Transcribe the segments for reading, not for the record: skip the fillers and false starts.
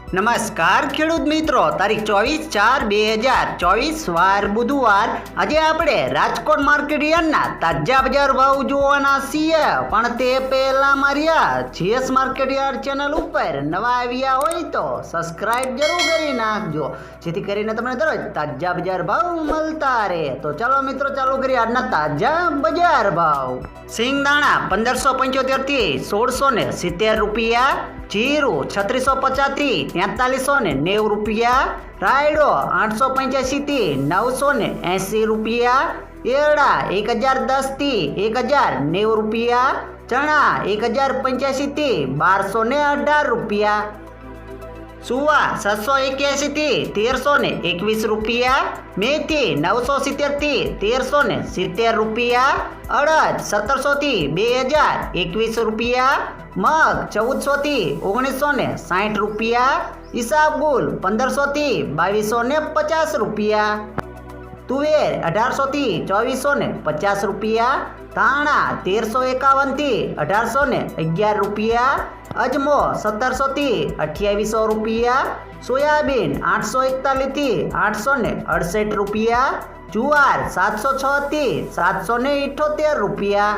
નમસ્કાર ખેડૂત મિત્રો, તારીખ 24/4/2024 વાર બુધવાર. આજે આપણે રાજકોટ માર્કેટ યાર્ડના તાજા બજાર ભાવ જોવાના છીએ. પણ તે પહેલા મારી જીએસ માર્કેટ યાર્ડ ચેનલ ઉપર નવા આવ્યા હોય તો સબસ્ક્રાઇબ જરૂર કરી નાખજો, જેથી કરીને તમને દરરોજ તાજા બજાર ભાવ મળતા રહે. તો ચાલો મિત્રો, ચાલુ કરીએ આજના તાજા બજાર ભાવ. સિંગદાણા 1575 થી 1670 રૂપિયા, જીરું 3650 થી 4390 રૂપિયા, રાયડો 885 થી 980 રૂપિયા, એરડા 1010 થી 1090 રૂપિયા, ચણા 1085 થી 1218 રૂપિયા, સુવા 781 થી 1321 રૂપિયા, મેથી 970 થી 1370 રૂપિયા, અડદ 1700 થી 2021 રૂપિયા, મગ 1400 થી 1960 રૂપિયા, ઈસાબગુલ 1500 થી 2250 રૂપિયા, તુવેર 1800 થી 2450 રૂપિયા, ધાણા 1351 થી 1811 રૂપિયા, અજમો 1700 થી 2800 રૂપિયા, સોયાબીન 841 થી 868 રૂપિયા, જુવાર 706 થી 778 રૂપિયા,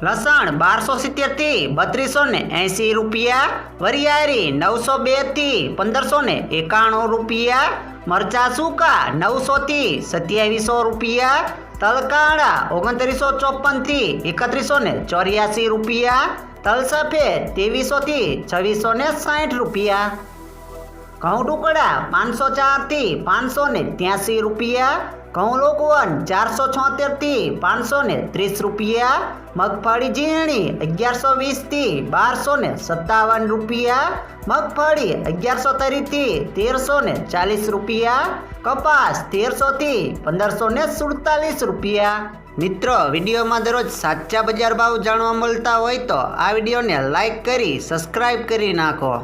લસણ 1270 થી 3280 રૂપિયા, વરિયાળી 902 થી 1591 રૂપિયા, મરચા સૂકા 900 થી 2700 રૂપિયા, તલકાળા 2954 થી 3184 રૂપિયા, તલ સફેદ 2300 થી 2660 રૂપિયા, ઘઉં ટુકડા 504 થી 583 રૂપિયા, ઘઉં લોકવન 476 થી 530 રૂપિયા, મગફળી ઝીણી 1120 થી 1257 રૂપિયા, મગફળી 1130 થી 1340 રૂપિયા, કપાસ 1300 થી 1547 રૂપિયા. મિત્રો, વિડીયોમાં દરરોજ સાચા બજાર ભાવ જાણવા મળતા હોય તો આ વિડીયોને લાઈક કરી સબસ્ક્રાઈબ કરી નાખો.